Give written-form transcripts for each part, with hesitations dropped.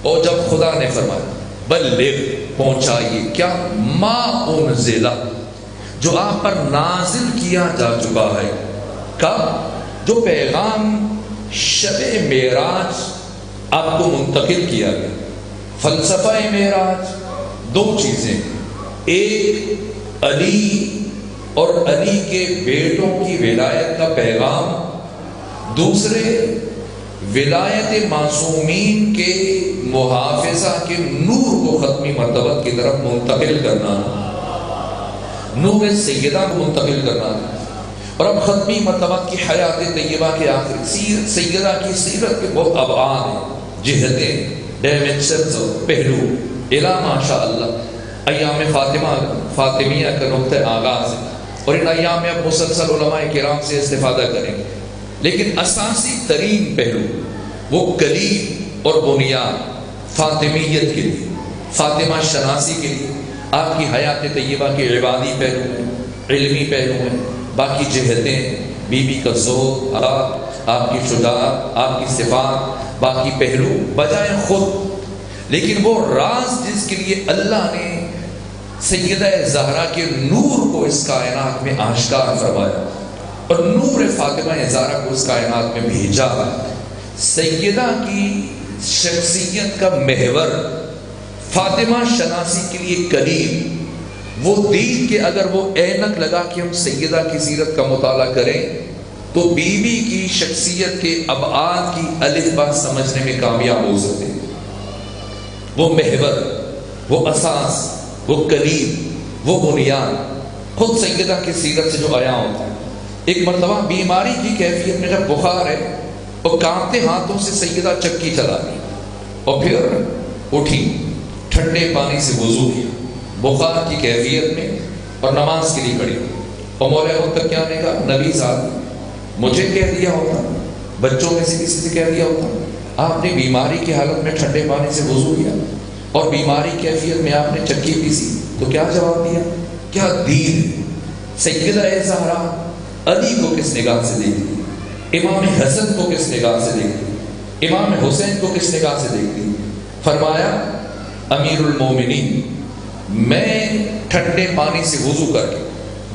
اور جب خدا نے فرمایا بلغ پہنچائیے کیا ما انزلہ جو آپ پر نازل کیا جا چکا ہے، کب؟ جو پیغام شب معراج آپ کو منتقل کیا گیا۔ فلسفہ معراج دو چیزیں، ایک علی اور علی کے بیٹوں کی ولایت کا پیغام، دوسرے ولایت معصومین کے محافظہ کے نور کو ختمی مرتبت کی طرف منتقل کرنا، نور سیدہ کو منتقل کرنا۔ اور اب ختمی مرتبت کی حیات طیبہ کے آخر سیدہ کی سیرت کے بہت ابعاد ہیں، جہتیں، ڈائمنشنز، پہلو، الا ماشاء اللہ ایام فاطمیہ کا نقطہ آغاز ہے، اور ان ایام میں اب مسلسل علماء کرام سے استفادہ کریں گے، لیکن اساسی ترین پہلو وہ کلید اور بنیاد فاطمیت کے لیے، فاطمہ شناسی کے لیے آپ کی حیات طیبہ کے عبادی پہلو ہیں، علمی پہلو ہیں، باقی جہتیں، بی بی کا زہد، آپ کی شجاعت، آپ کی صفات، باقی پہلو بجائے خود، لیکن وہ راز جس کے لیے اللہ نے سیدہ زہرا کے نور کو اس کائنات میں آشکار فرمایا اور نور فاطمہ زہرا کو اس کائنات میں بھیجا، سیدہ کی شخصیت کا محور فاطمہ شناسی کے لیے قریب وہ دید کہ اگر وہ اینک لگا کے ہم سیدہ کی سیرت کا مطالعہ کریں تو بی بی کی شخصیت کے ابعاد کی الف با سمجھنے میں کامیاب ہو سکتے ہیں۔ وہ محور، وہ اساس، وہ قریب، وہ بنیاد خود سیدہ کی سیرت سے جو آیا ہوتا ہے۔ ایک مرتبہ بیماری کی کیفیت میں جب بخار ہے اور کانپتے ہاتھوں سے سیدہ چکی چلا دی اور پھر اٹھی، ٹھنڈے پانی سے وضو کیا بخار کی کیفیت میں اور نماز کے لیے کھڑی، اور مولا تک کیا نے کہا نبی صاحب مجھے کہہ دیا ہوتا، بچوں میں سے کسی سے کہہ دیا ہوتا، آپ نے بیماری کی حالت میں ٹھنڈے پانی سے وضو کیا اور بیماری کی کیفیت میں آپ نے چکی پیسی تو کیا جواب دیا؟ کیا دین سیدہ زہرا علی کو کس نگاہ سے دیکھتی، امام حسن کو کس نگاہ سے دیکھتی، امام حسین کو کس نگاہ سے دیکھتی؟ فرمایا امیر المومنین میں ٹھنڈے پانی سے وضو کر کے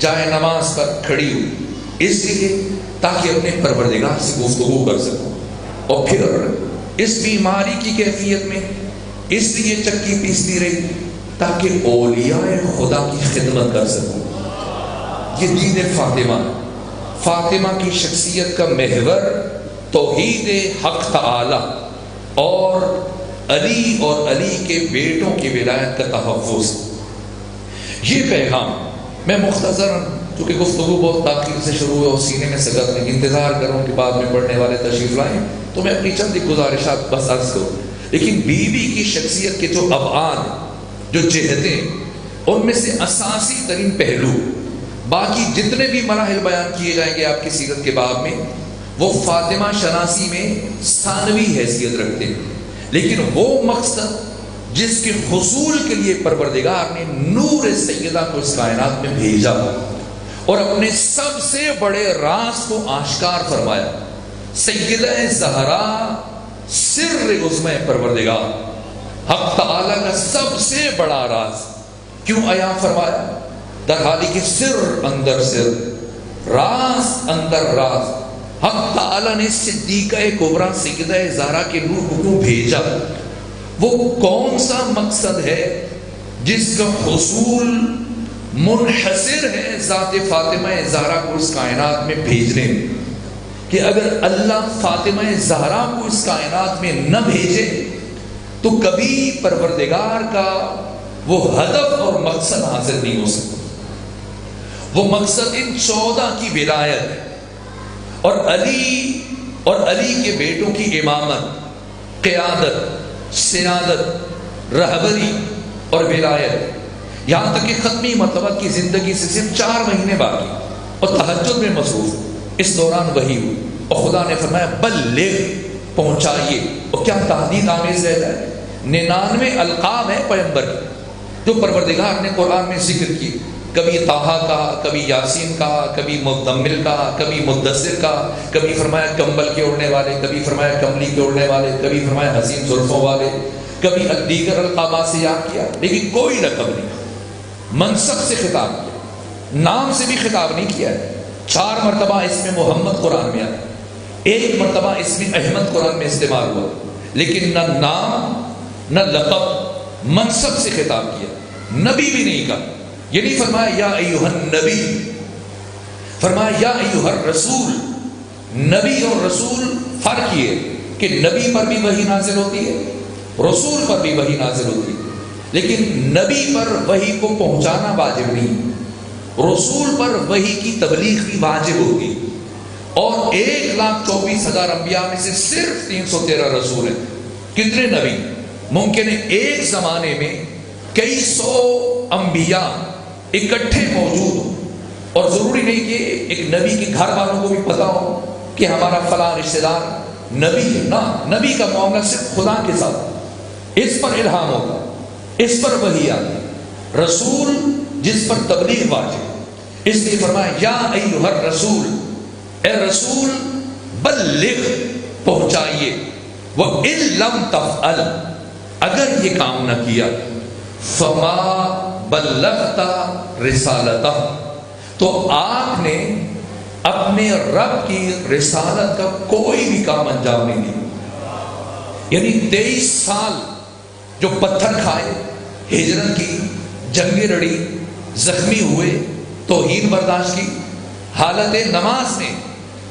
جائے نماز پر کھڑی ہوئی اس لیے تاکہ اپنے پروردگار سے گفتگو کر سکوں، اور پھر اس بیماری کی کیفیت میں اس لیے چکی پیستی رہی تاکہ اولیاء خدا کی خدمت کر سکوں۔ یہ دین فاطمہ، فاطمہ کی شخصیت کا محور توحید حق تعالی اور علی اور علی کے بیٹوں کی ولایت کا تحفظ۔ یہ پیغام میں مختصر، چونکہ گفتگو بہت تاخیر سے شروع ہے اور سینے میں سگت نہیں، انتظار کروں کہ بعد میں پڑھنے والے تشریف لائیں تو میں اپنی چند گزارشات بس عرض کروں، لیکن بی بی کی شخصیت کے جو ابعاد، جو جہتیں، ان میں سے اساسی ترین پہلو، باقی جتنے بھی مراحل بیان کیے جائیں گے آپ کی سیرت کے باب میں وہ فاطمہ شناسی میں ثانوی حیثیت رکھتے ہیں، لیکن وہ مقصد جس کے حصول کے لیے پروردگار نے نور سیدہ کو اس کائنات میں بھیجا اور اپنے سب سے بڑے راز کو آشکار فرمایا، سیدہ زہرا سر عظمی پروردگار حق تعالی کا سب سے بڑا راز کیوں عیاں فرمایا؟ در حالی کہ سر اندر سر، راز اندر راز، حق تعالی نے صدیقہ کبریٰ سیدہ زہرا کے نور کو کیوں بھیجا؟ وہ کون سا مقصد ہے جس کا حصول منحصر ہے ذات فاطمہ زہرا کو اس کائنات میں بھیجنے میں، کہ اگر اللہ فاطمہ زہرا کو اس کائنات میں نہ بھیجے تو کبھی پروردگار کا وہ ہدف اور مقصد حاصل نہیں ہو سکتا۔ وہ مقصد ان 14 کی ولایت ہے اور علی کے بیٹوں کی امامت، قیادت، سیادت، رہبری اور ولایت، یہاں تک کہ ختمی مرتبہ کی زندگی سے صرف 4 مہینے باقی اور تہجد میں مصروف، اس دوران وحی ہوئی اور خدا نے فرمایا بلغ پہنچائیے، اور کیا تحدید آمیز ہے، 99 القاب ہیں پیغمبر کے جو پروردگار نے قرآن میں ذکر کیے، کبھی طٰہٰ کہا، کبھی یاسین کہا، کبھی مزمل کہا، کبھی مدثر کہا، کبھی فرمایا کمبل کے اوڑھنے والے، کبھی فرمایا کملی کے اوڑھنے والے، کبھی فرمایا حسین زلفوں والے، کبھی دیگر القابات سے یاد کیا، لیکن کوئی لقب نہیں، منصب سے خطاب کیا، نام سے بھی خطاب نہیں کیا ہے۔ 4 مرتبہ اس میں محمد قرآن میں آیا، 1 مرتبہ اس میں احمد قرآن میں استعمال ہوا، لیکن نہ نام نہ لقب، منصب سے خطاب کیا، نبی بھی نہیں کہا۔ یہ نہیں فرمایا یا ایھا النبی، فرمایا یا ایھا الرسول۔ نبی اور رسول فرق یہ کہ نبی پر بھی وحی نازل ہوتی ہے، رسول پر بھی وحی نازل ہوتی ہے، لیکن نبی پر وحی کو پہنچانا واجب نہیں، رسول پر وحی کی تبلیغ بھی واجب ہوگی۔ اور 1,24,000 انبیاء میں سے صرف 313 رسول ہیں۔ کتنے نبی؟ ممکن ہے ایک زمانے میں کئی سو انبیاء اکٹھے موجود ہوں، اور ضروری نہیں کہ ایک نبی کے گھر والوں کو بھی پتا ہو کہ ہمارا فلاں رشتہ دار نبی ہے، نہ، نبی کا معاملہ صرف خدا کے ساتھ، اس پر الہام ہوگا، اس پر وحی آتی، رسول جس پر تبلیغ واجب، اس لیے فرمایا یا ایھا الرسول، اے رسول بلغ، پہنچائیے، وَإِن لَمْ تَفْعَلْ، اگر یہ کام نہ کیا، فَمَا بَلَّغْتَ رِسَالَتَهُ، تو آپ نے اپنے رب کی رسالت کا کوئی بھی کام انجام نہیں دیا۔ یعنی 23 سال جو پتھر کھائے، ہجرت کی، جنگیں لڑی، زخمی ہوئے، توہین برداشت کی، حالت نماز میں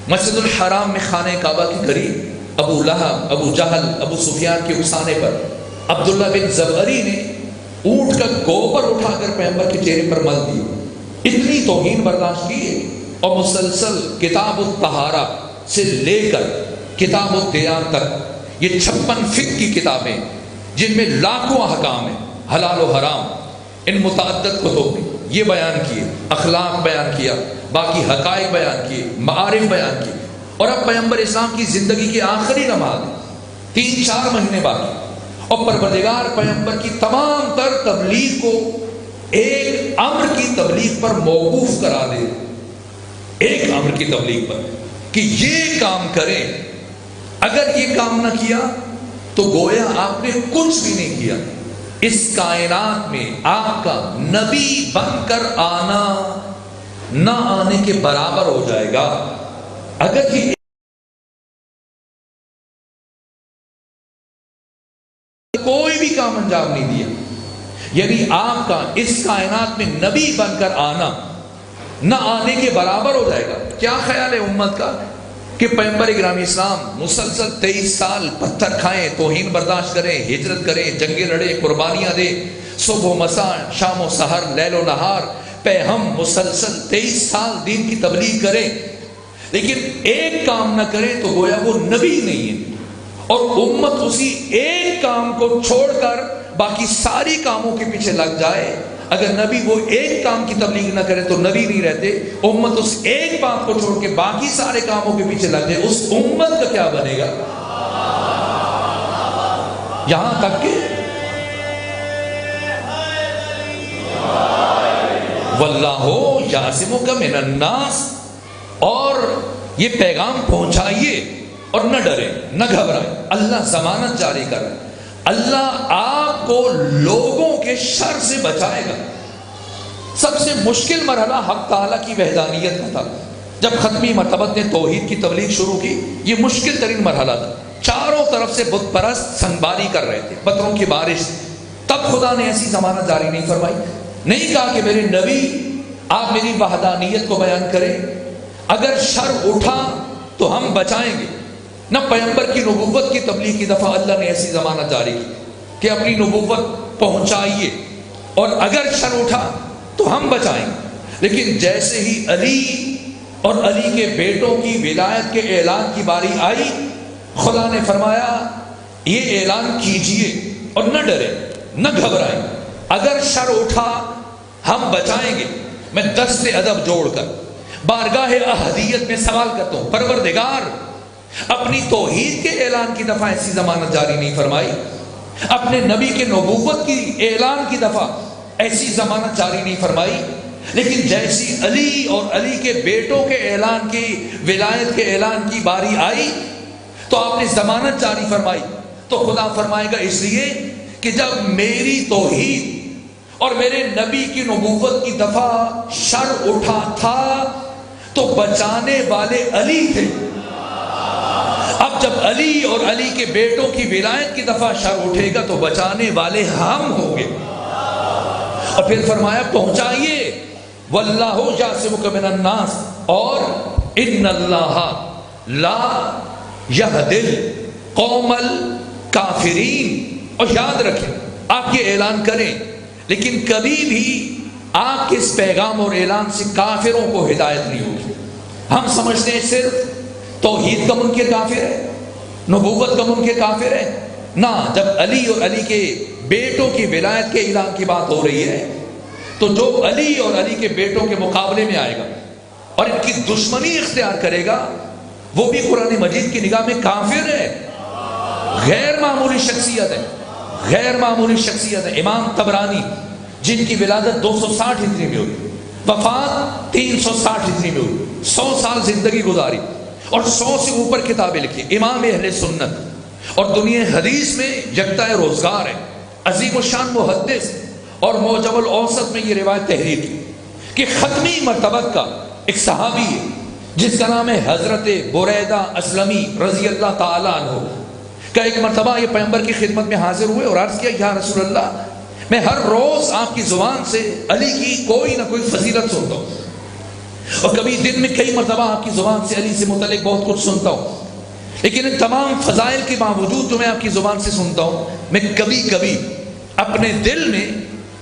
مسجد الحرام میں خانہ کعبہ کے قریب ابو لہب، ابو جہل، ابو سفیان کے اکسانے پر عبداللہ بن زبعری نے اونٹ کا گوبر اٹھا کر پیغمبر کے چہرے پر مل دی، اتنی توہین برداشت کی ہے۔ اور مسلسل کتاب الطہارہ سے لے کر کتاب الدیان تک، یہ 56 فقہ کی کتابیں جن میں لاکھوں احکام ہیں، حلال و حرام، ان متعدد کتب میں یہ بیان کیے، اخلاق بیان کیا، باقی حقائق بیان کیے، معارف بیان کیے۔ اور اب پیغمبر اسلام کی زندگی کی آخری لمحات، 3-4 مہینے باقی، اور پروردگار پیغمبر کی تمام تر تبلیغ کو ایک امر کی تبلیغ پر موقوف کرا دے، ایک امر کی تبلیغ پر کہ یہ کام کریں، اگر یہ کام نہ کیا تو گویا آپ نے کچھ بھی نہیں کیا۔ اس کائنات میں آپ کا نبی بن کر آنا نہ آنے کے برابر ہو جائے گا۔ اگر یہ کوئی بھی کام انجام نہیں دیا، یعنی آپ کا اس کائنات میں نبی بن کر آنا نہ آنے کے برابر ہو جائے گا۔ کیا خیال ہے امت کا کہ پیغمبر گرامی اسلام مسلسل 23 سال پتھر کھائیں، توہین برداشت کریں، ہجرت کریں، جنگیں لڑیں، قربانیاں دیں، صبح و مساء، شام و سحر، لیل و نہار پہ ہم مسلسل 23 سال دین کی تبلیغ کریں، لیکن ایک کام نہ کریں تو گویا وہ نبی نہیں ہے، اور امت اسی ایک کام کو چھوڑ کر باقی ساری کاموں کے پیچھے لگ جائے۔ اگر نبی وہ ایک کام کی تبلیغ نہ کرے تو نبی نہیں رہتے، امت اس ایک بات کو چھوڑ کے باقی سارے کاموں کے پیچھے لگ جائے، اس امت کا کیا بنے گا؟ یہاں تک کہ وَاللَّهُ يَعْصِمُكَ مِنَ النَّاسِ، اور یہ پیغام پہنچائیے اور نہ ڈریں، نہ گھبرائیں، اللہ ضمانت جاری کر رہا ہے، اللہ آپ کو لوگوں کے شر سے بچائے گا۔ سب سے مشکل مرحلہ حق تعالیٰ کی وحدانیت کا تھا۔ جب ختمی مرتبت نے توحید کی تبلیغ شروع کی، یہ مشکل ترین مرحلہ تھا، چاروں طرف سے بت پرست سنباری کر رہے تھے، پتھروں کی بارش۔ تب خدا نے ایسی ضمانت جاری نہیں فرمائی، نہیں کہا کہ میرے نبی آپ میری وحدانیت کو بیان کریں، اگر شر اٹھا تو ہم بچائیں گے۔ نہ پیغمبر کی نبوت کی تبلیغ کی دفعہ اللہ نے ایسی ضمانت جاری کی کہ اپنی نبوت پہنچائیے، اور اگر شر اٹھا تو ہم بچائیں گے۔ لیکن جیسے ہی علی اور علی کے بیٹوں کی ولایت کے اعلان کی باری آئی، خدا نے فرمایا یہ اعلان کیجئے اور نہ ڈریں، نہ گھبرائیں، اگر شر اٹھا ہم بچائیں گے۔ میں دست ادب جوڑ کر بارگاہ احدیت میں سوال کرتا ہوں، پروردگار اپنی توحید کے اعلان کی دفعہ ایسی ضمانت جاری نہیں فرمائی، اپنے نبی کے نبوت کی اعلان کی دفعہ ایسی ضمانت جاری نہیں فرمائی، لیکن جیسی علی اور علی کے بیٹوں کے اعلان کی، ولایت کے اعلان کی باری آئی تو آپ نے ضمانت جاری فرمائی۔ تو خدا فرمائے گا اس لیے کہ جب میری توحید اور میرے نبی کی نبوت کی دفعہ شر اٹھا تھا تو بچانے والے علی تھے، اب جب علی اور علی کے بیٹوں کی ولایت کی دفعہ شر اٹھے گا تو بچانے والے ہم ہوں گے۔ اور پھر فرمایا پہنچائیے واللہ یعصمک من الناس، اور ان اللہ لا یہدی القوم الکافرین۔ اور یاد رکھیں، آپ یہ اعلان کریں لیکن کبھی بھی آپ کے اس پیغام اور اعلان سے کافروں کو ہدایت نہیں ہوگی۔ ہم سمجھتے ہیں صرف توحید کا منکر کافر ہے، نبوت کا منکر کافر ہے، نہ جب علی اور علی کے بیٹوں کی ولایت کے اعلان کی بات ہو رہی ہے تو جو علی اور علی کے بیٹوں کے مقابلے میں آئے گا اور ان کی دشمنی اختیار کرے گا وہ بھی قرآن مجید کی نگاہ میں کافر ہے، غیر معمولی شخصیت ہے، غیر معمولی شخصیت ہے۔ امام طبرانی جن کی ولادت 260 ہجری میں ہوئی، وفات 360 ہجری میں ہوئی، 100 سال زندگی گزاری اور 100 سے اوپر کتابیں لکھی، امام اہل سنت اور دنیا حدیث میں یکتا روزگار ہے، عظیم الشان محدث، اور معجم الاوسط میں یہ روایت تحریر کی کہ ختمی مرتبت کا ایک صحابی ہے جس کا نام ہے حضرت بریدہ اسلمی رضی اللہ تعالیٰ عنہ، کہ ایک مرتبہ یہ پیغمبر کی خدمت میں حاضر ہوئے اور عرض کیا یا رسول اللہ، میں ہر روز آپ کی زبان سے علی کی کوئی نہ کوئی فضیلت سنتا ہوں اور کبھی دن میں کئی مرتبہ آپ کی زبان سے علی سے متعلق بہت کچھ سنتا ہوں، لیکن ان تمام فضائل کے باوجود جو میں آپ کی زبان سے سنتا ہوں میں کبھی کبھی اپنے دل میں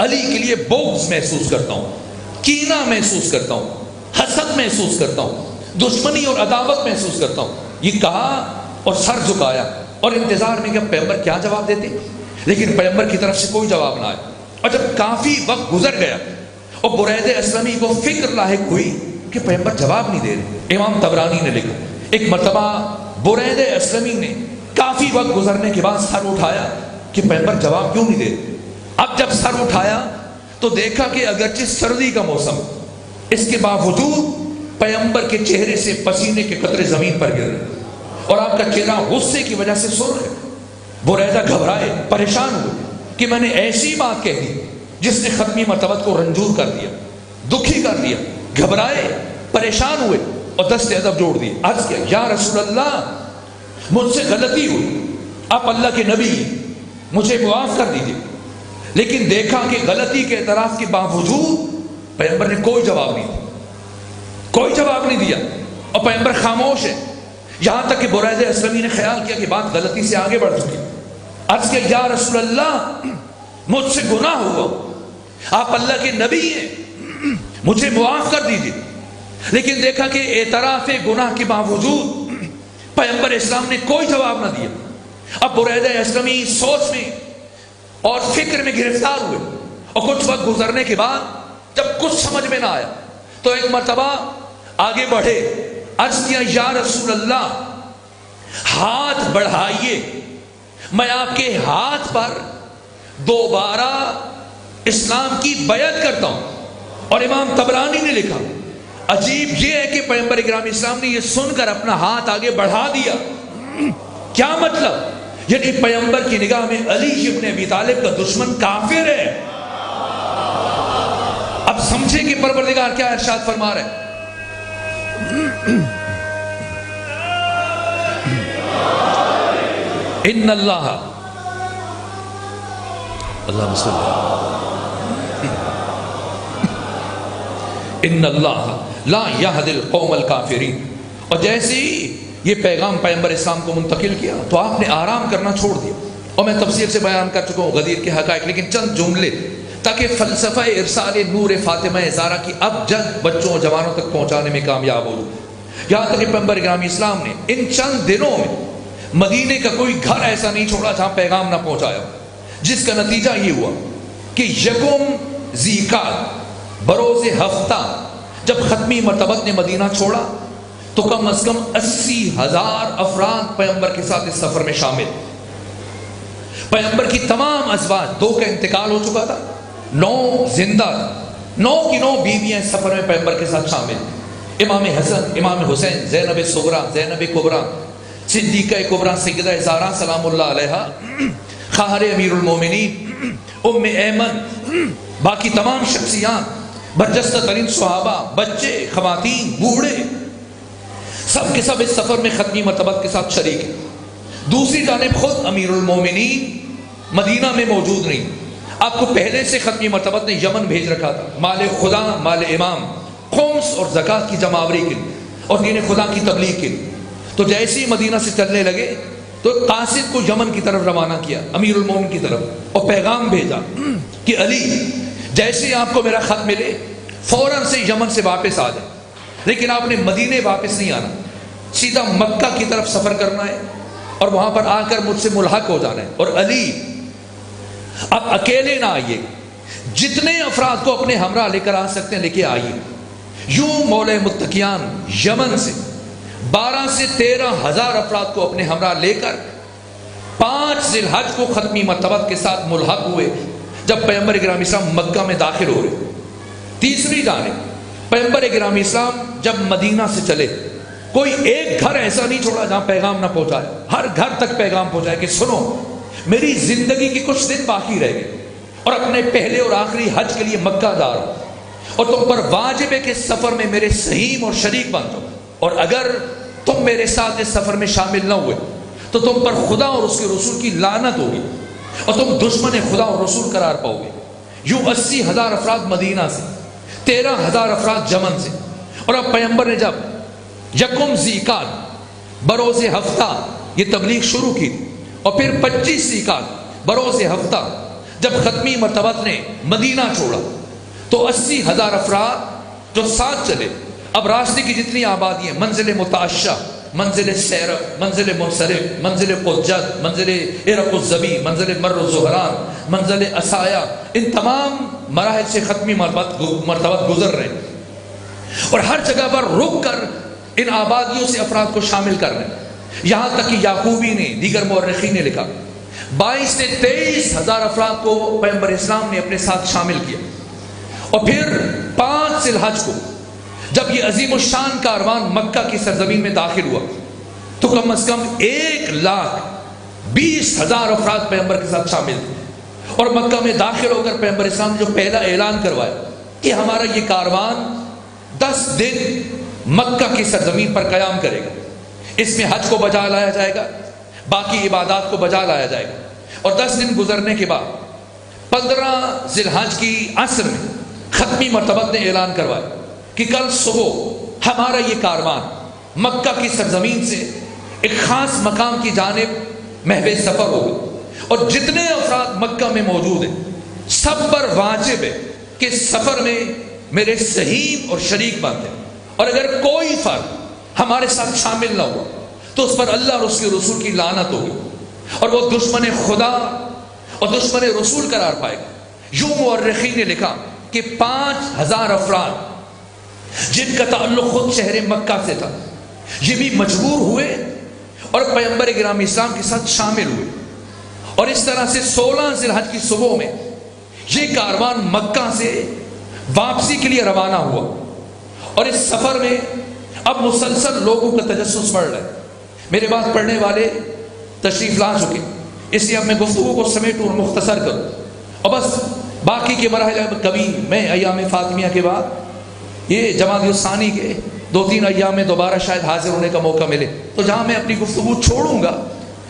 علی کے لیے بغض محسوس کرتا ہوں، کینہ محسوس کرتا ہوں، حسد محسوس کرتا ہوں، دشمنی اور عداوت محسوس کرتا ہوں۔ یہ کہا اور سر جھکایا اور انتظار میں کہ پیغمبر کیا جواب دیتے، لیکن پیغمبر کی طرف سے کوئی جواب نہ آیا۔ اور جب کافی وقت گزر گیا اور برید اسلمی کو فکر لاحق ہوئی کہ پیغمبر جواب نہیں دے رہے، امام طبرانی نے لکھا ایک مرتبہ برید اسلمی نے کافی وقت گزرنے کے بعد سر اٹھایا کہ پیغمبر جواب کیوں نہیں دے رہے۔ اب جب سر اٹھایا تو دیکھا کہ اگرچہ سردی کا موسم، اس کے باوجود پیغمبر کے چہرے سے پسینے کے قطرے زمین پر گر رہے اور آپ کا چہرہ غصے کی وجہ سے سرخ ہے۔ بریدہ گھبرائے، پریشان ہوئے کہ میں نے ایسی بات کہہ دی جس نے ختمی مرتبت کو رنجور کر دیا، دکھی کر دیا۔ گھبرائے، پریشان ہوئے اور دست ادب جوڑ دی، عرض کیا یا رسول اللہ مجھ سے غلطی ہوئی، آپ اللہ کے نبی، مجھے معاف کر دیجیے۔ لیکن دیکھا کہ غلطی کے اعتراف کے باوجود پیغمبر نے کوئی جواب نہیں دیا، کوئی جواب نہیں دیا اور پیغمبر خاموش ہے، یہاں تک کہ برید اسلمی نے خیال کیا کہ بات غلطی سے آگے بڑھ چکی۔ عرض کیا یا رسول اللہ مجھ سے گناہ ہوا، آپ اللہ کے نبی ہیں، مجھے معاف کر دیجیے۔ لیکن دیکھا کہ اعتراف گناہ کے باوجود پیغمبر اسلام نے کوئی جواب نہ دیا۔ اب برید اسلمی سوچ میں اور فکر میں گرفتار ہوئے اور کچھ وقت گزرنے کے بعد جب کچھ سمجھ میں نہ آیا تو ایک مرتبہ آگے بڑھے، عرض کیا یا رسول اللہ ہاتھ بڑھائیے، میں آپ کے ہاتھ پر دوبارہ اسلام کی بیعت کرتا ہوں۔ اور امام طبرانی نے لکھا عجیب یہ ہے کہ پیغمبر اکرام اسلام نے یہ سن کر اپنا ہاتھ آگے بڑھا دیا۔ کیا مطلب؟ یعنی پیغمبر کی نگاہ میں علی ابن ابی طالب کا دشمن کافر ہے۔ اب سمجھے کہ پروردگار کیا ارشاد فرما رہے ہیں۔ ان اللہ اللہم صلی ان اللہ لا یہدی القوم الکافرین۔ اور جیسے ہی یہ پیغام پیغمبر اسلام کو منتقل کیا تو آپ نے آرام کرنا چھوڑ دیا، اور میں تفصیل سے بیان کر چکا ہوں غدیر کے حقائق، لیکن چند جملے تاکہ فلسفہ ارسال نور فاطمہ زہرا کی اب جلد بچوں اور جوانوں تک پہنچانے میں کامیاب ہو۔ یہاں تک کہ پیغمبر اکرام اسلام نے ان چند دنوں میں مدینے کا کوئی گھر ایسا نہیں چھوڑا جہاں پیغام نہ پہنچایا، جس کا نتیجہ یہ ہوا کہ یکم ذیقعدہ بروز ہفتہ جب ختمی مرتبت نے مدینہ چھوڑا تو کم از کم 80,000 افراد پیغمبر کے ساتھ اس سفر میں شامل۔ پیغمبر کی تمام ازواج، 2 کا انتقال ہو چکا تھا، 9 زندہ، 9 کی 9 بیویاں اس سفر میں پیغمبر کے ساتھ شامل۔ امام حسن، امام حسین، زینب صغریٰ، زینب کبریٰ، صدیقہ کبریٰ سیدہ زہرا سلام اللہ علیہا، خواہر امیر المومنین ام ایمن، باقی تمام شخصیات، برجستہ ترین صحابہ، بچے، خواتین، بوڑھے، سب کے سب اس سفر میں ختمی مرتبت کے ساتھ شریک ہیں۔ دوسری جانب خود امیر المومنین مدینہ میں موجود نہیں، آپ کو پہلے سے ختمی مرتبت نے یمن بھیج رکھا تھا، مال خدا، مال امام، خمس اور زکوٰۃ کی جمعآوری کے لیے اور دین خدا کی تبلیغ کے لیے۔ تو جیسے ہی مدینہ سے چلنے لگے تو قاصد کو یمن کی طرف روانہ کیا، امیر المومنین کی طرف، اور پیغام بھیجا کہ علی جیسے ہی آپ کو میرا خط ملے فوراً سے یمن سے واپس آ جائے، لیکن آپ نے مدینے واپس نہیں آنا، سیدھا مکہ کی طرف سفر کرنا ہے اور وہاں پر آ کر مجھ سے ملحق ہو جانا ہے۔ اور علی اب اکیلے نہ آئیے، جتنے افراد کو اپنے ہمراہ لے کر آ سکتے ہیں لے کے آئیے۔ یوں مولا متقیان یمن سے 12 سے 13 ہزار افراد کو اپنے ہمراہ لے کر 5 ذی الحج کو ختمی مرتبت کے ساتھ ملحق ہوئے، جب پیغمبر گرامی اسلام مکہ میں داخل ہو رہے۔ تیسری جانب پیغمبر گرامی اسلام جب مدینہ سے چلے، کوئی ایک گھر ایسا نہیں چھوڑا جہاں پیغام نہ پہنچائے، ہر گھر تک پیغام پہنچائے کہ سنو میری زندگی کے کچھ دن باقی رہ گئے اور اپنے پہلے اور آخری حج کے لیے مکہ جا رہا ہوں، اور تم پر واجب ہے کہ سفر میں میرے سہیم اور شریک بن جاؤ، اور اگر تم میرے ساتھ اس سفر میں شامل نہ ہوئے تو تم پر خدا اور اس کے رسول کی لعنت ہوگی اور تم دشمن خدا اور رسول قرار پاؤ گے۔ یوں 80,000 افراد مدینہ سے، 13,000 افراد یمن سے، اور اب پیغمبر نے جب یکم ذیقعدہ بروز ہفتہ یہ تبلیغ شروع کی اور پھر 25 ذیقعدہ بروز ہفتہ جب ختمی مرتبت نے مدینہ چھوڑا تو 80,000 افراد جو ساتھ چلے، اب راستے کی جتنی آبادی ہیں، منزل متعشہ، منزل سیرف، منزل منصرف، منزل قجد، منزل عرق الزبی، منزل مر الزہران، منزل عصایا، ان تمام مراحل سے ختمی مرتبت گزر رہے ہیں اور ہر جگہ پر رک کر ان آبادیوں سے افراد کو شامل کر رہے ہیں، یہاں تک کہ یعقوبی نے، دیگر مورخین نے لکھا 22 سے 23,000 افراد کو پیغمبر اسلام نے اپنے ساتھ شامل کیا۔ اور پھر 5 ذی الحج کو جب یہ عظیم الشان کاروان مکہ کی سرزمین میں داخل ہوا تو کم از کم 1,20,000 افراد پیغمبر کے ساتھ شامل تھے، اور مکہ میں داخل ہو کر پیغمبر اسلام نے جو پہلا اعلان کروایا کہ ہمارا یہ کاروان 10 دن مکہ کی سرزمین پر قیام کرے گا، اس میں حج کو بجا لایا جائے گا، باقی عبادات کو بجا لایا جائے گا، اور 10 دن گزرنے کے بعد 15 ذی الحج کی عصر میں ختمی مرتبت نے اعلان کروایا کہ کل صبح ہمارا یہ کاروان مکہ کی سرزمین سے ایک خاص مقام کی جانب محو سفر ہوگا، اور جتنے افراد مکہ میں موجود ہیں سب پر واجب ہے کہ سفر میں میرے سہیم اور شریک بنتے، اور اگر کوئی فرد ہمارے ساتھ شامل نہ ہوا تو اس پر اللہ اور اس کے رسول کی لعنت ہوگی اور وہ دشمن خدا اور دشمن رسول قرار پائے گا۔ یوں مورخین نے لکھا کہ 5,000 افراد جن کا تعلق خود شہر مکہ سے تھا، یہ بھی مجبور ہوئے اور پیغمبر گرامی اسلام کے ساتھ شامل ہوئے، اور اس طرح سے 16 ذی الحج کی صبح میں یہ کاروان مکہ سے واپسی کے لیے روانہ ہوا، اور اس سفر میں اب مسلسل لوگوں کا تجسس بڑھ رہا ہے۔ میرے بات پڑھنے والے تشریف لا چکے، اس لیے اب میں گفتگو کو سمیٹ اور مختصر کروں، اور بس باقی کے مراحل کبھی میں ایام فاطمیہ کے بعد یہ جمادی الثانی کے 2-3 ایام میں دوبارہ شاید حاضر ہونے کا موقع ملے تو جہاں میں اپنی گفتگو چھوڑوں گا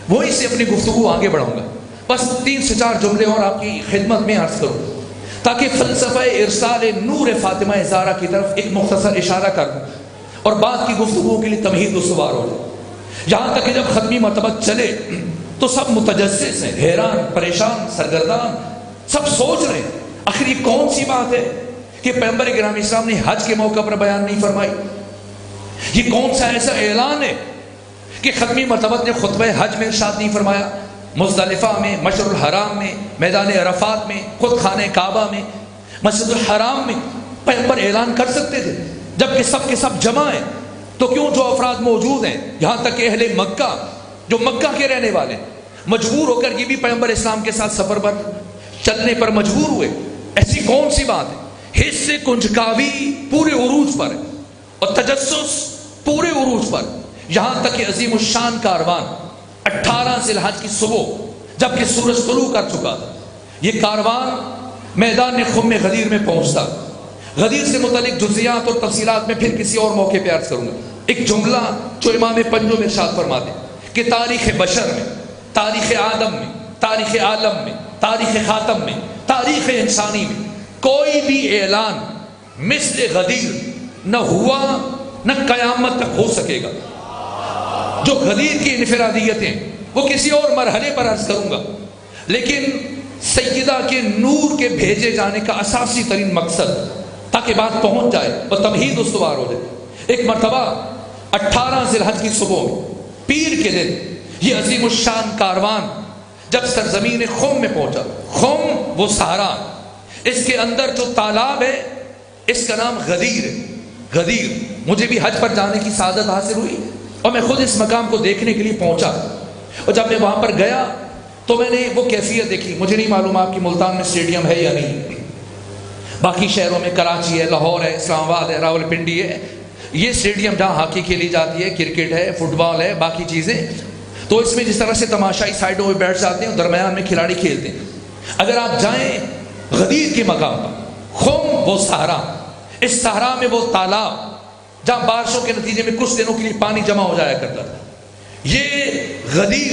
وہیں سے اپنی گفتگو آگے بڑھاؤں گا۔ بس 3 سے 4 جملے اور آپ کی خدمت میں عرض کروں تاکہ فلسفہ ارسال نور فاطمہ زہرا کی طرف ایک مختصر اشارہ کر دوں اور بعد کی گفتگو کے لیے تمہید و سوار ہو جائے۔ یہاں تک کہ جب ختمی مرتبت چلے تو سب متجسس ہیں، حیران، پریشان، سرگردان، سب سوچ رہے ہیں آخر یہ کون سی بات ہے کہ پیغمبر گرامی اسلام نے حج کے موقع پر بیان نہیں فرمائی، یہ کون سا ایسا اعلان ہے کہ ختمی مرتبت نے خطبہ حج میں ارشاد نہیں فرمایا، مزدلفہ میں، مشعر الحرام میں، میدان عرفات میں، خود خانہ کعبہ میں، مسجد الحرام میں پیغمبر اعلان کر سکتے تھے جبکہ سب کے سب جمع ہیں، تو کیوں جو افراد موجود ہیں یہاں تک کہ اہل مکہ جو مکہ کے رہنے والے مجبور ہو کر یہ بھی پیغمبر اسلام کے ساتھ سفر پر چلنے پر مجبور ہوئے؟ ایسی کون سی بات ہے؟ حص کنجکاوی پورے عروج پر ہے اور تجسس پورے عروج پر، یہاں تک کہ عظیم الشان کاروان 18 ذی الحج کی صبح جبکہ سورج طلوع کر چکا تھا۔ یہ کاروان میدان خم غدیر میں پہنچتا۔ غدیر سے متعلق جزیات اور تفصیلات میں پھر کسی اور موقع پہ عرض کروں گا۔ ایک جملہ جو امام پنجو میں ارشاد فرماتے کہ تاریخ بشر میں، تاریخ آدم میں، تاریخ عالم میں، تاریخ خاتم میں، تاریخ انسانی میں کوئی بھی اعلان مثل غدیر نہ ہوا نہ قیامت تک ہو سکے گا۔ جو غدیر کی انفرادیتیں وہ کسی اور مرحلے پر عرض کروں گا، لیکن سیدہ کے نور کے بھیجے جانے کا اساسی ترین مقصد تاکہ بات پہنچ جائے اور تمہید استوار ہو جائے۔ ایک مرتبہ 18 ذی الحج کی صبح میں پیر کے دن یہ عظیم الشان کاروان جب سرزمین خم میں پہنچا، خم وہ صحرا، اس کے اندر جو تالاب ہے اس کا نام غدیر ہے۔ غدیر، مجھے بھی حج پر جانے کی سعادت حاصل ہوئی اور میں خود اس مقام کو دیکھنے کے لیے پہنچا، اور جب میں وہاں پر گیا تو میں نے وہ کیفیت دیکھی۔ مجھے نہیں معلوم آپ کی ملتان میں اسٹیڈیم ہے یا نہیں، باقی شہروں میں کراچی ہے، لاہور ہے، اسلام آباد ہے، راول پنڈی ہے، یہ اسٹیڈیم جہاں ہاکی کھیلی جاتی ہے، کرکٹ ہے، فٹ بال ہے، باقی چیزیں، تو اس میں جس طرح سے تماشائی سائڈوں میں بیٹھ جاتے ہیں، درمیان میں کھلاڑی کھیلتے ہیں۔ اگر آپ جائیں غدیر کے مقام پر، خم وہ صحرا، اس صحرا میں وہ تالاب جہاں بارشوں کے نتیجے میں کچھ دنوں کے لیے پانی جمع ہو جایا کرتا تھا، یہ غدیر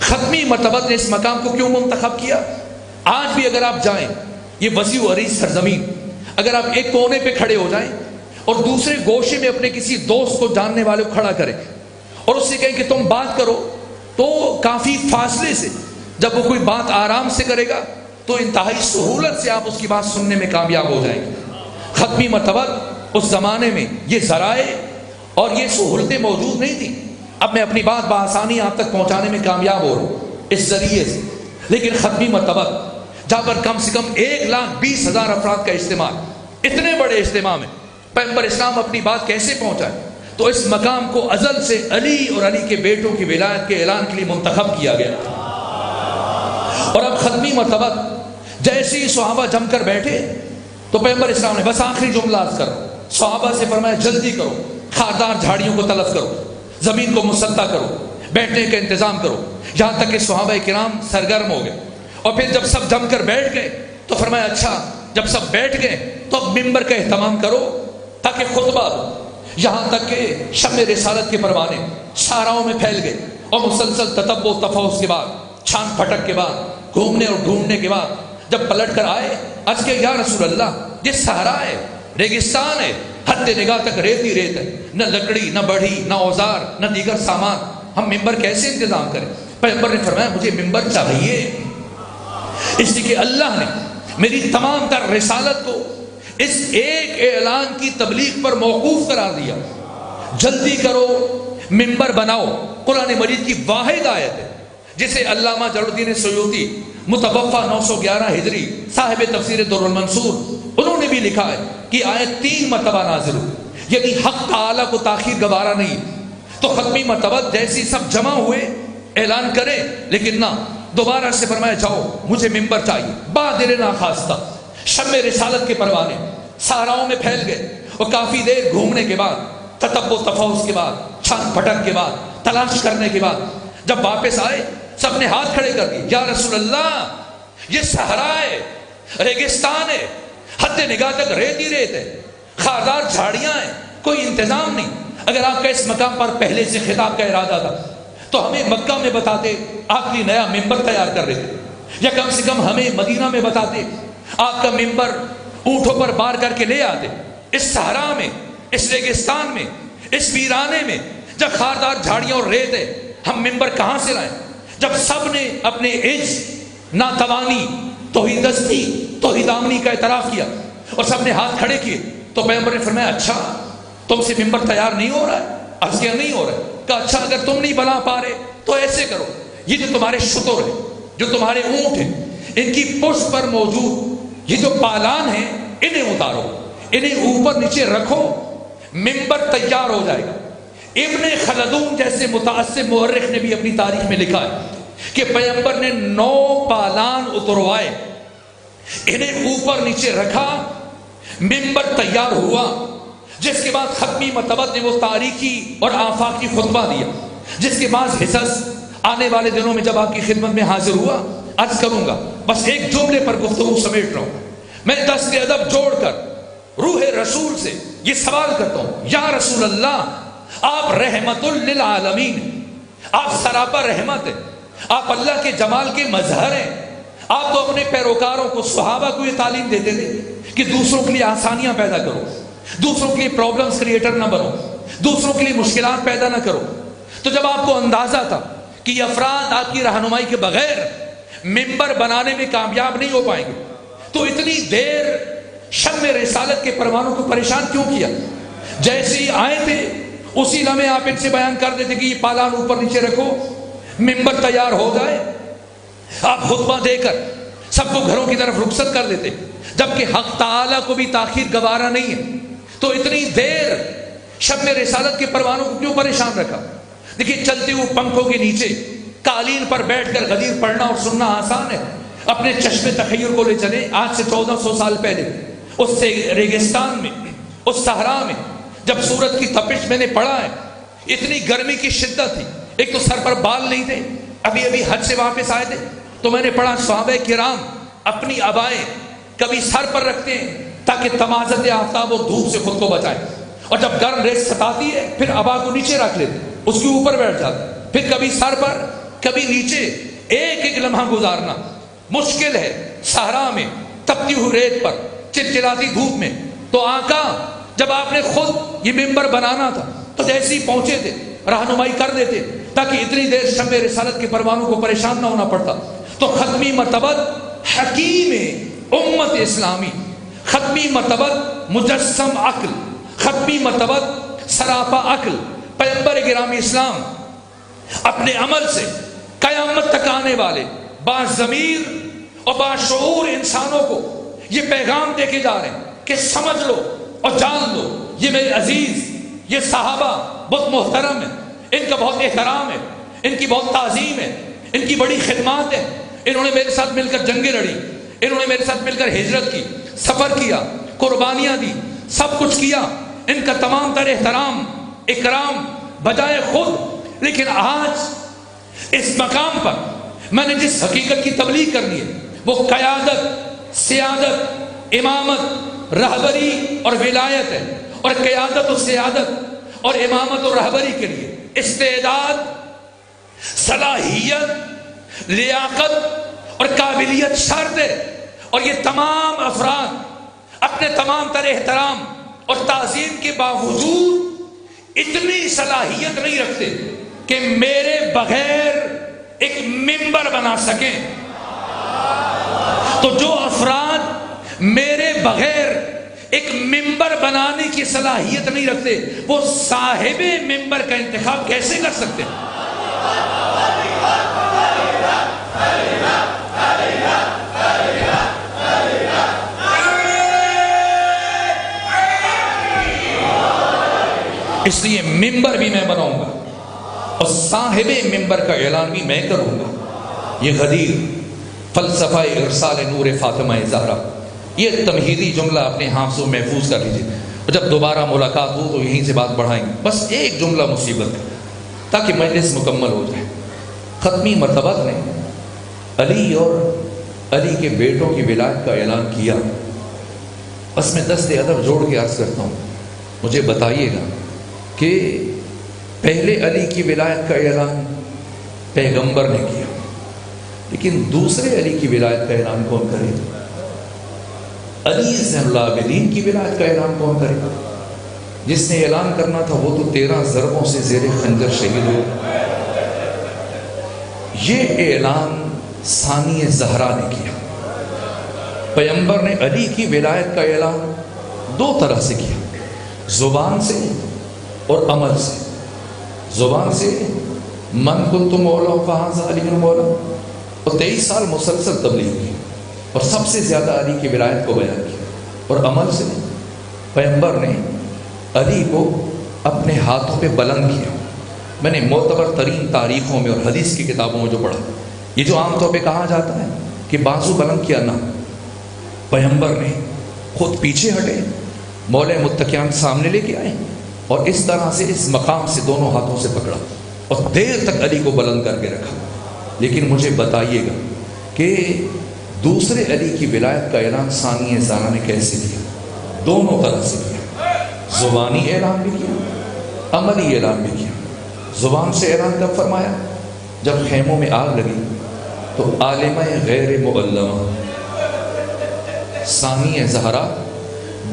ختمی مرتبہ نے اس مقام کو کیوں منتخب کیا؟ آج بھی اگر آپ جائیں یہ وسیع و عریض سرزمین، اگر آپ ایک کونے پہ کھڑے ہو جائیں اور دوسرے گوشے میں اپنے کسی دوست کو جاننے والے کو کھڑا کریں اور اس سے کہیں کہ تم بات کرو، تو کافی فاصلے سے جب وہ کوئی بات آرام سے کرے گا تو انتہائی سہولت سے آپ اس کی بات سننے میں کامیاب ہو جائیں گے۔ ختمی مرتبہ اس زمانے میں یہ ذرائع اور یہ سہولتیں موجود نہیں تھیں، اب میں اپنی بات بآسانی آپ تک پہنچانے میں کامیاب ہو رہا ہوں اس ذریعے سے، لیکن ختمی مرتبہ جہاں پر کم سے کم 1,20,000 افراد کا اجتماع، اتنے بڑے اجتماع میں پیغمبر اسلام اپنی بات کیسے پہنچائے؟ تو اس مقام کو ازل سے علی اور علی کے بیٹوں کی ولایت کے اعلان کے لیے منتخب کیا گیا۔ اور اب ختمی مرتبہ جیسے ہی صحابہ جم کر بیٹھے تو پیغمبر اسلام نے بس آخری جملہ عرض کرو، صحابہ سے فرمایا جلدی کرو، خاردار جھاڑیوں کو تلف کرو، زمین کو مسطح کرو، بیٹھنے کا انتظام کرو، یہاں تک کہ صحابہ کرام سرگرم ہو گئے۔ اور پھر جب سب جم کر بیٹھ گئے تو فرمایا اچھا جب سب بیٹھ گئے تو اب ممبر کا اہتمام کرو تاکہ خطبہ دو، یہاں تک کہ شمع رسالت کے پروانے صحراؤں میں پھیل گئے، اور مسلسل تتبع و تفحص کے بعد، چھان پھٹک کے بعد، گھومنے اور ڈھونڈنے کے بعد جب پلٹ کر آئے، عرض کہ یا رسول اللہ یہ صحرا ہے، ریگستان ہے، حد نگاہ تک ریت ہی ریت ہے، نہ لکڑی، نہ بڑھی، نہ اوزار، نہ دیگر سامان، ہم ممبر کیسے انتظام کریں؟ پیغمبر نے فرمایا مجھے ممبر چاہیے، اس لیے کہ اللہ نے میری تمام تر رسالت کو اس ایک اعلان کی تبلیغ پر موقوف قرار دیا، جلدی کرو ممبر بناؤ۔ قرآن مجید کی واحد آیت ہے جسے علامہ جلال الدین سیوطی متوفا 911 ہجری صاحب تفسیر در المنصور انہوں نے بھی لکھا ہے کہ آیت 3 مرتبہ نازل ہوئی، یعنی حق تعالیٰ کو تاخیر گوارا نہیں، تو ختمی مرتبہ جیسی سب جمع ہوئے اعلان کرے، لیکن نہ، دوبارہ سے فرمایا جاؤ مجھے ممبر چاہیے، بادر ناخواستہ شمع رسالت کے پروانے صحراؤں میں پھیل گئے، اور کافی دیر گھومنے کے بعد، تتبع و تفحص کے بعد، چھان پھٹک کے بعد، تلاش کرنے کے بعد جب واپس آئے سب نے ہاتھ کھڑے کر دیے، یا رسول اللہ یہ صحرا ہے، ریگستان ہے، حد نگاہ تک ریت ہی ریت ہے، خاردار جھاڑیاں ہیں، کوئی انتظام نہیں۔ اگر آپ کا اس مقام پر پہلے سے خطاب کا ارادہ تھا تو ہمیں مکہ میں بتاتے، آپ کی نیا ممبر تیار کر رہے تھے، یا کم سے کم ہمیں مدینہ میں بتاتے، آپ کا ممبر اونٹوں پر بار کر کے لے آتے۔ اس صحرا میں، اس ریگستان میں، اس ویرانے میں جب خاردار جھاڑیاں اور ریت ہے، ہم ممبر کہاں سے لائیں؟ جب سب نے اپنے عجز، ناتوانی، توحید دستی، توحید دامنی کا اعتراف کیا اور سب نے ہاتھ کھڑے کیے، تو پیغمبر نے فرمایا اچھا تم سے ممبر تیار نہیں ہو رہا ہے؟ عرض کیا نہیں ہو رہا ہے؟ کہا اچھا اگر تم نہیں بنا پا رہے تو ایسے کرو، یہ جو تمہارے شتر ہیں، جو تمہارے اونٹ ہیں، ان کی پشت پر موجود یہ جو پالان ہیں انہیں اتارو، انہیں اوپر نیچے رکھو، ممبر تیار ہو جائے گا۔ ابن خلدون جیسے متعصب مورخ نے بھی اپنی تاریخ میں لکھا ہے کہ پیغمبر نے 9 پالان اتروائے، انہیں اوپر نیچے رکھا، ممبر تیار ہوا، جس کے بعد ختمی مرتبہ نے وہ تاریخی اور آفاقی خطبہ دیا، جس کے بعد حصص آنے والے دنوں میں جب آپ کی خدمت میں حاضر ہوا عرض کروں گا، بس ایک جملے پر گفتگو سمیٹ رہا ہوں. میں دست ادب جوڑ کر روح رسول سے یہ سوال کرتا ہوں، یا رسول اللہ آپ رحمت للعالمین، آپ سراپا رحمت ہیں، آپ اللہ کے جمال کے مظہر ہیں. آپ تو اپنے پیروکاروں کو، صحابہ کو یہ تعلیم دیتے تھے کہ دوسروں کے لیے آسانیاں پیدا کرو، دوسروں کے لیے پرابلمز کریٹر نہ بنو، دوسروں کے لیے مشکلات پیدا نہ کرو. تو جب آپ کو اندازہ تھا کہ یہ افراد آپ کی رہنمائی کے بغیر ممبر بنانے میں کامیاب نہیں ہو پائیں گے، تو اتنی دیر شم رسالت کے پروانوں کو پریشان کیوں کیا؟ جیسے ہی آئے تھے اسی لمحے آپ ان سے بیان کر دیتے کہ یہ پالان اوپر نیچے رکھو، ممبر تیار ہو جائے، آپ خطبہ دے کر سب کو گھروں کی طرف رخصت کر دیتے، جبکہ حق تعالیٰ کو بھی تاخیر گوارا نہیں ہے. تو اتنی دیر شب رسالت کے پروانوں کو کیوں پریشان رکھا؟ دیکھیے، چلتے ہوئے پنکھوں کے نیچے قالین پر بیٹھ کر غدیر پڑھنا اور سننا آسان ہے. اپنے چشم تخیل کو لے چلے آج سے 1400 سال پہلے، اس سے ریگستان میں، اس صحرا میں جب سورج کی تپش میں نے پڑھا ہے، اتنی گرمی کی شدت تھی، ایک تو سر پر بال نہیں تھے، ابھی ابھی حج سے واپس آئے تھے. تو میں نے پڑھا صحابہ کرام اپنی عبائیں کبھی سر پر رکھتے ہیں تاکہ تمازت آفتاب اور دھوپ سے خود کو بچائیں، اور جب گرم ریت ستاتی ہے پھر عبا کو نیچے رکھ لیتے، اس کے اوپر بیٹھ جاتے، پھر کبھی سر پر کبھی نیچے. ایک ایک لمحہ گزارنا مشکل ہے صحرا میں، تپتی ہوئی ریت پر، چلچلاتی دھوپ میں. تو آقا جب آپ نے خود یہ ممبر بنانا تھا تو جیسے ہی پہنچے تھے رہنمائی کر دیتے تاکہ اتنی دیر شب رسالت کے پروانوں کو پریشان نہ ہونا پڑتا. تو ختمی مرتبت حکیم امت اسلامی، ختمی مرتبت مجسم عقل، ختمی مرتبت سراپا عقل پیغمبر گرامی اسلام اپنے عمل سے قیامت تک آنے والے باضمیر اور باشعور انسانوں کو یہ پیغام دے کے جا رہے ہیں کہ سمجھ لو اور جان لو، یہ میرے عزیز، یہ صحابہ بہت محترم ہیں، ان کا بہت احترام ہے، ان کی بہت تعظیم ہے، ان کی بڑی خدمات ہیں. انہوں نے میرے ساتھ مل کر جنگیں لڑی، انہوں نے میرے ساتھ مل کر ہجرت کی، سفر کیا، قربانیاں دی، سب کچھ کیا. ان کا تمام تر احترام اکرام بجائے خود. لیکن آج اس مقام پر میں نے جس حقیقت کی تبلیغ کرنی ہے وہ قیادت، سیادت، امامت، رہبری اور ولایت ہے. اور قیادت و سیادت اور امامت و رہبری کے لیے استعداد، صلاحیت، لیاقت اور قابلیت شرط ہے. اور یہ تمام افراد اپنے تمام تر احترام اور تعظیم کے باوجود اتنی صلاحیت نہیں رکھتے کہ میرے بغیر ایک ممبر بنا سکیں. تو جو افراد میرے بغیر ایک ممبر بنانے کی صلاحیت نہیں رکھتے وہ صاحب ممبر کا انتخاب کیسے کر سکتے ہیں؟ اس لیے ممبر بھی میں بناؤں گا اور صاحب ممبر کا اعلان بھی میں کروں گا. یہ غدیر فلسفہ ارسال نور فاطمہ زہرا، یہ تمہیدی جملہ اپنے حافظوں میں محفوظ کر لیجیے، اور جب دوبارہ ملاقات ہو تو یہیں سے بات بڑھائیں گے. بس ایک جملہ مصیبت ہے تاکہ مجلس مکمل ہو جائے. ختمی مرتبت نے علی اور علی کے بیٹوں کی ولایت کا اعلان کیا. بس میں دست ادب جوڑ کے عرض کرتا ہوں، مجھے بتائیے گا کہ پہلے علی کی ولایت کا اعلان پیغمبر نے کیا، لیکن دوسرے علی کی ولایت کا اعلان کون کرے؟ علی زین العابدین کی ولایت کا اعلان کون کرے؟ جس نے اعلان کرنا تھا وہ تو 13 ضربوں سے زیر خنجر شہید ہو. یہ اعلان ثانی زہرا نے کیا. پیغمبر نے علی کی ولایت کا اعلان دو طرح سے کیا، زبان سے اور عمل سے. زبان سے من کنت مولا فہذا علی مولا، اور 23 سال مسلسل تبلیغ کی اور سب سے زیادہ علی کی ولایت کو بیان کیا. اور عمل سے پیغمبر نے علی کو اپنے ہاتھوں پہ بلند کیا. میں نے معتبر ترین تاریخوں میں اور حدیث کی کتابوں میں جو پڑھا، یہ جو عام طور پہ کہا جاتا ہے کہ بازو بلند کیا، نہ، پیغمبر نے خود پیچھے ہٹے، مولا متکیان سامنے لے کے آئے اور اس طرح سے اس مقام سے دونوں ہاتھوں سے پکڑا اور دیر تک علی کو بلند کر کے رکھا. لیکن مجھے بتائیے گا کہ دوسرے علی کی ولایت کا اعلان ثانی زہرا نے کیسے کیا؟ دونوں طرح سے کیا. زبانی اعلان بھی کیا، عملی اعلان بھی کیا. زبان سے اعلان کب فرمایا؟ جب خیموں میں آگ لگی تو عالمہ غیر معلمہ ثانی زہرا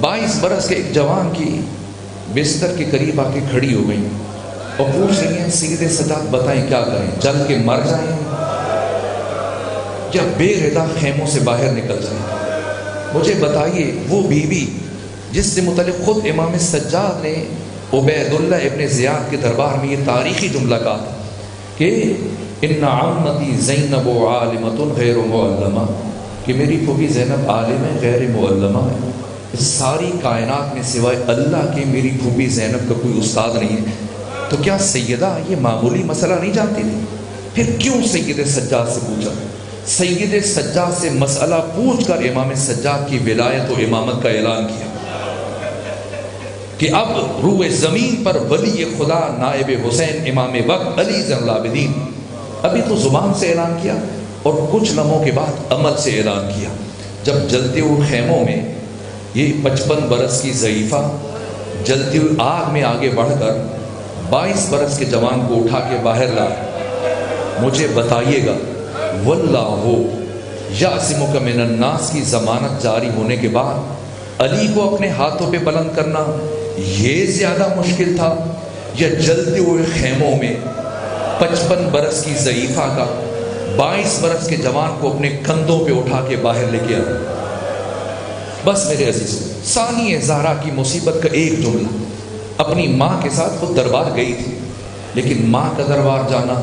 22 برس کے ایک جوان کی بستر کے قریب آ کے کھڑی ہو گئی اور پوچھ رہی ہیں سیدے سجاد بتائیں کیا کریں، جل کے مر جائیں یا بے ردا خیموں سے باہر نکل جائیں؟ مجھے بتائیے وہ بیوی جس سے متعلق خود امام سجاد نے عبید اللہ ابن زیاد کے دربار میں یہ تاریخی جملہ کہا تھا کہ ان عمتی زینب عالمۃ غیر معلمہ، کہ میری پھوپھی زینب عالم ہے غیر معلمہ ہے. اس ساری کائنات میں سوائے اللہ کے میری پھوپھی زینب کا کوئی استاد نہیں ہے. تو کیا سیدہ یہ معمولی مسئلہ نہیں جانتی تھی؟ پھر کیوں سید سجاد سے پوچھا؟ سید سجاد سے مسئلہ پوچھ کر امام سجاد کی ولایت و امامت کا اعلان کیا کہ اب روح زمین پر ولی خدا نائب حسین امام وقت علی زین العابدین. ابھی تو زبان سے اعلان کیا اور کچھ لمحوں کے بعد عمل سے اعلان کیا. جب جلتے ہوئے خیموں میں یہ 55 برس کی ضعیفہ جلتی ہوئی آگ میں آگے بڑھ کر 22 برس کے جوان کو اٹھا کے باہر لا. مجھے بتائیے گا واللہ یعصمک من الناس کی ضمانت جاری ہونے کے بعد علی کو اپنے ہاتھوں پہ بلند کرنا یہ زیادہ مشکل تھا یا جلتے ہوئے خیموں میں 55 برس کی ضعیفہ کا 22 برس کے جوان کو اپنے کندھوں پہ اٹھا کے باہر لے کے آیا؟ بس میرے عزیزوں، ثانی زہرا کی مصیبت کا ایک جملہ. اپنی ماں کے ساتھ خود دربار گئی تھی، لیکن ماں کا دربار جانا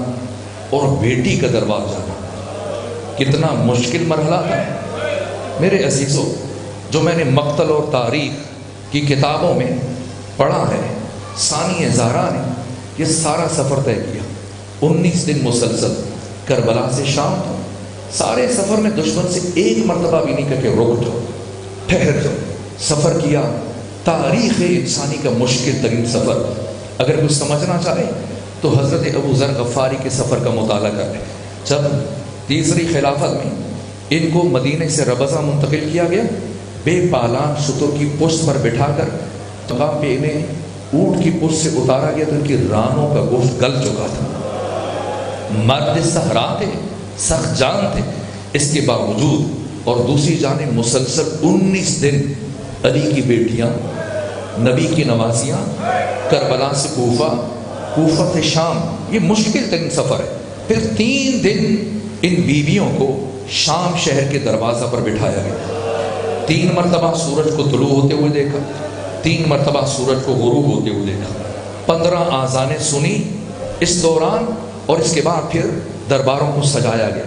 اور بیٹی کا دربار جانا کتنا مشکل مرحلہ تھا. میرے عزیزوں، جو میں نے مقتل اور تاریخ کی کتابوں میں پڑھا ہے، ثانی زہرا نے یہ سارا سفر طے کیا. 19 دن مسلسل کربلا سے شام تھا. سارے سفر میں دشمن سے ایک مرتبہ بھی نہیں کہا کہ رک جاؤ، ٹھہر جاؤ. سفر کیا، تاریخ انسانی کا مشکل ترین سفر. اگر کوئی سمجھنا چاہے تو حضرت ابو ذر غفاری کے سفر کا مطالعہ کر لیں. جب تیسری خلافت میں ان کو مدینے سے ربضہ منتقل کیا گیا، بے پالان شتر کی پشت پر بٹھا کر مقام پہ انہیں اونٹ کی پشت سے اتارا گیا تو ان کی رانوں کا گوشت گل چکا تھا. مرد صحرا تھے، سخت جان تھے. اس کے باوجود اور دوسری جانب مسلسل 19 دن علی کی بیٹیاں، نبی کی نوازیاں، کربلا سے کوفہ، کوفہ سے شام، یہ مشکل ترین سفر ہے. پھر 3 دن ان بیویوں کو شام شہر کے دروازہ پر بٹھایا گیا. 3 مرتبہ سورج کو طلوع ہوتے ہوئے دیکھا، 3 مرتبہ سورج کو غروب ہوتے ہوئے دیکھا. 15 آذانیں سنی اس دوران، اور اس کے بعد پھر درباروں کو سجایا گیا،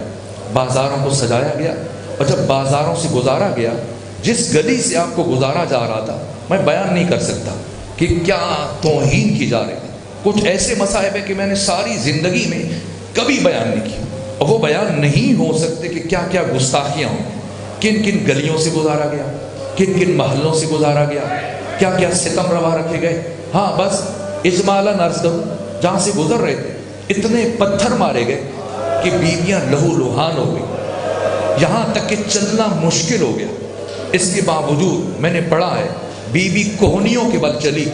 بازاروں کو سجایا گیا. اور جب بازاروں سے گزارا گیا، جس گلی سے آپ کو گزارا جا رہا تھا، میں بیان نہیں کر سکتا کہ کیا توہین کی جا رہی تھی. کچھ ایسے مصائب ہیں کہ میں نے ساری زندگی میں کبھی بیان نہیں کیا، اور وہ بیان نہیں ہو سکتے کہ کیا کیا گستاخیاں ہوں. کن کن گلیوں سے گزارا گیا، کن کن محلوں سے گزارا گیا، کیا کیا ستم روا رکھے گئے. ہاں بس اجمالاً عرض کروں، جہاں سے گزر رہے تھے اتنے پتھر مارے گئے کہ بیویاں لہو لہان ہو گئی، یہاں تک کہ چلنا مشکل ہو گیا. اس کے باوجود میں نے پڑھا ہے بیوی کوہنیوں کے بل چلی،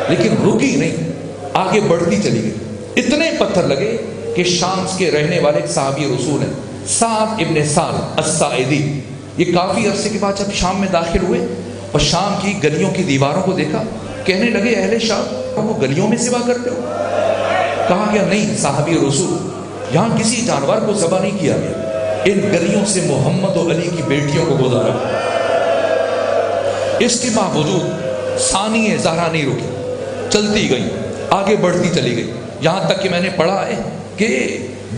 لیکن رکی نہیں، آگے بڑھتی چلی گئی. اتنے پتھر لگے کہ شام کے رہنے والے ایک صحابی رسول ہیں، سعد ابن سعد الساعدی، یہ کافی عرصے کے بعد جب شام میں داخل ہوئے اور شام کی گلیوں کی دیواروں کو دیکھا، کہنے لگے اہل شام وہ گلیوں میں سوا کرتے ہو؟ کہا گیا نہیں صحابی رسول، یہاں کسی جانور کو ذبح نہیں کیا گیا، ان گلیوں سے محمد و علی کی بیٹیوں کو گزارا. اس کے باوجود ثانی زہرا نہیں رکی، چلتی گئی، آگے بڑھتی چلی گئی. یہاں تک کہ میں نے پڑھا ہے کہ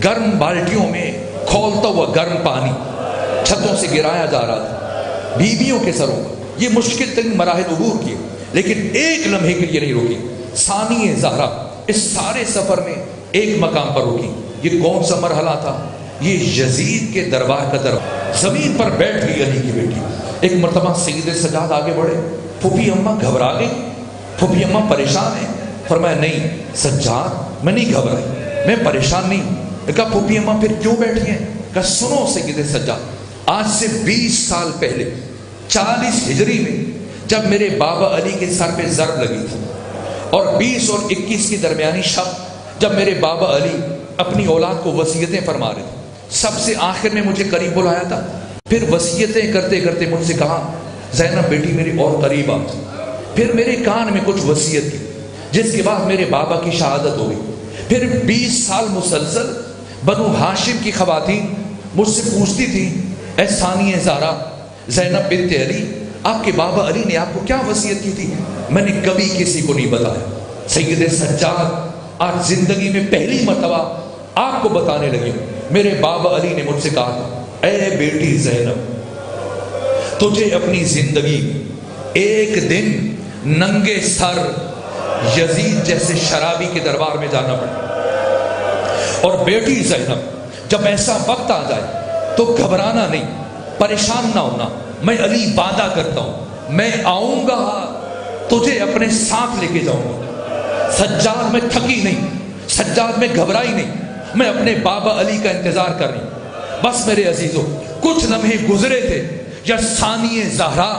گرم بالٹیوں میں کھولتا ہوا گرم پانی چھتوں سے گرایا جا رہا تھا بیویوں کے سروں پر. یہ مشکل ترین مراحل عبور کیے، لیکن ایک لمحے کے لیے نہیں رکی. ثانی زہرا اس سارے سفر میں ایک مقام پر رکی. یہ کون سا مرحلہ تھا؟ یہ یزید کے دربار کا دربار. زمین پر بیٹھ گئی علی کی بیٹی. ایک مرتبہ سید سجاد آگے بڑھے، پھوپھی اماں گھبرا گئی، پھوپھی اماں پریشان ہیں. فرمایا نہیں سجاد میں نہیں گھبرائی، میں پریشان نہیں ہوں۔ کہا پھوپھی اماں پھر کیوں بیٹھی ہیں؟ کہا سنو سید سجاد، آج سے 20 سال پہلے 40 ہجری میں جب میرے بابا علی کے سر پہ ضرب لگی تھی، اور 20 اور 21 کی درمیانی شب جب میرے بابا علی اپنی اولاد کو وصیتیں فرما رہے تھے، سب سے آخر میں مجھے قریب بلایا تھا، پھر وصیتیں کرتے کرتے مجھ سے کہا زینب بیٹی میری اور قریب آ، پھر میرے کان میں کچھ وصیت کی، جس کے بعد میرے بابا کی شہادت ہو گئی۔ پھر 20 سال مسلسل بنو ہاشم کی خواتین مجھ سے پوچھتی تھی اے ثانیہ زہرا زینب بنت علی، آپ کے بابا علی نے آپ کو کیا وصیت کی تھی؟ میں نے کبھی کسی کو نہیں بتایا۔ سید سجاد آج زندگی میں پہلی مرتبہ آپ کو بتانے لگے۔ میرے بابا علی نے مجھ سے کہا تھا اے بیٹی زینب، تجھے اپنی زندگی ایک دن ننگے سر یزید جیسے شرابی کے دربار میں جانا پڑا، اور بیٹی زینب جب ایسا وقت آ جائے تو گھبرانا نہیں، پریشان نہ ہونا، میں علی وعدہ کرتا ہوں میں آؤں گا تجھے اپنے ساتھ لے کے جاؤں گا۔ سجاد میں تھکی نہیں، سجاد میں گھبرائی نہیں، میں اپنے بابا علی کا انتظار کر رہی ہوں۔ بس میرے عزیزوں کچھ لمحے گزرے تھے یا ثانیہ زہرا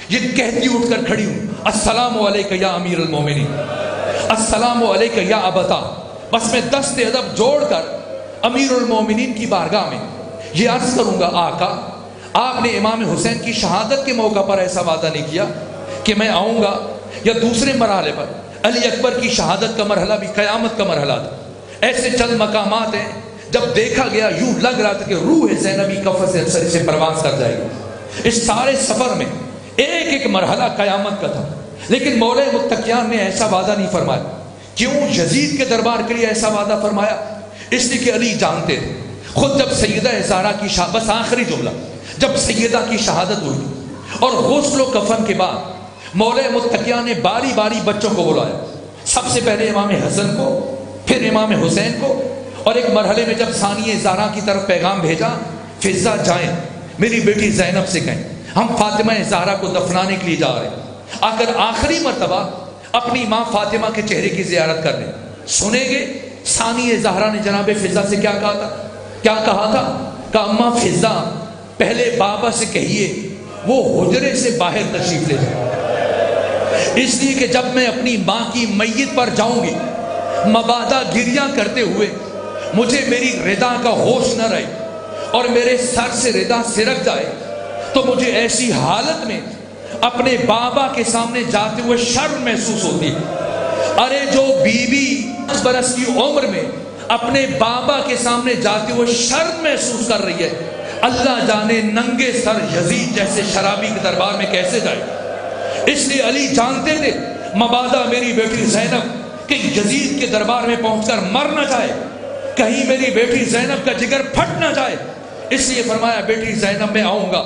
یہ کہتی اٹھ کر کھڑی ہوں السلام علیکہ یا امیر المومنین، السلام علیکہ یا ابتا۔ بس میں دست ادب جوڑ کر امیر المومنین کی بارگاہ میں یہ عرض کروں گا آقا آپ نے امام حسین کی شہادت کے موقع پر ایسا وعدہ نہیں کیا کہ میں آؤں گا، یا دوسرے مرحلے پر علی اکبر کی شہادت کا مرحلہ بھی قیامت کا مرحلہ تھا۔ ایسے چند مقامات ہیں جب دیکھا گیا یوں لگ رہا تھا کہ روح زینبی کفن سے اکثر سے پرواز کر جائے گی۔ اس سارے سفر میں ایک ایک مرحلہ قیامت کا تھا، لیکن مولا متقیان نے ایسا وعدہ نہیں فرمایا۔ کیوں یزید کے دربار کے لیے ایسا وعدہ فرمایا؟ اس لیے کہ علی جانتے تھے خود جب سیدہ زہرا کی بس آخری جملہ جب سیدہ کی شہادت ہوئی اور غسل و کفن کے بعد مولا متقیان نے باری باری بچوں کو بلایا، سب سے پہلے امام حسن کو، پھر امام حسین کو، اور ایک مرحلے میں جب ثانیہ زہرا کی طرف پیغام بھیجا فضہ جائیں میری بیٹی زینب سے کہیں ہم فاطمہ زہرا کو دفنانے کے لیے جا رہے ہیں، آ کر آخری مرتبہ اپنی ماں فاطمہ کے چہرے کی زیارت کرنے سنیں گے۔ ثانیہ زہرا نے جناب فضہ سے کیا کہا تھا؟ کہ اماں فضہ پہلے بابا سے کہیے وہ حجرے سے باہر تشریف لے جائے، اس لیے کہ جب میں اپنی ماں کی میت پر جاؤں گی مبادا گریاں کرتے ہوئے مجھے میری ردا کا ہوش نہ رہے اور میرے سر سے ردا سرک جائے تو مجھے ایسی حالت میں اپنے بابا کے سامنے جاتے ہوئے شرم محسوس ہوتی ہے۔ ارے جو بیوی 10 برس کی عمر میں اپنے بابا کے سامنے جاتے ہوئے شرم محسوس کر رہی ہے، اللہ جانے ننگے سر یزید جیسے شرابی کے دربار میں کیسے جائے۔ اس لیے علی جانتے تھے مبادا میری بیٹی زینب کہ یزید کے دربار میں پہنچ کر مر نہ جائے، کہیں میری بیٹی زینب کا جگر پھٹ نہ جائے، اس لیے فرمایا بیٹی زینب میں آؤں گا،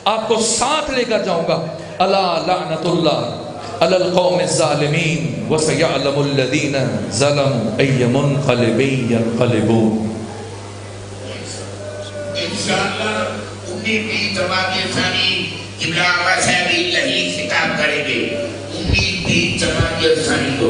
آپ کو ساتھ لے کر جاؤں گا۔ الا لعنت اللہ علی القوم الظالمین وسیعلم الذین ظلموا ای منقلب ینقلبون۔ انشاءاللہ 19 جماعت ثانی قبلہ آقا صاحب الہی خطاب کریں گے۔ 19 جماعت ثانی کو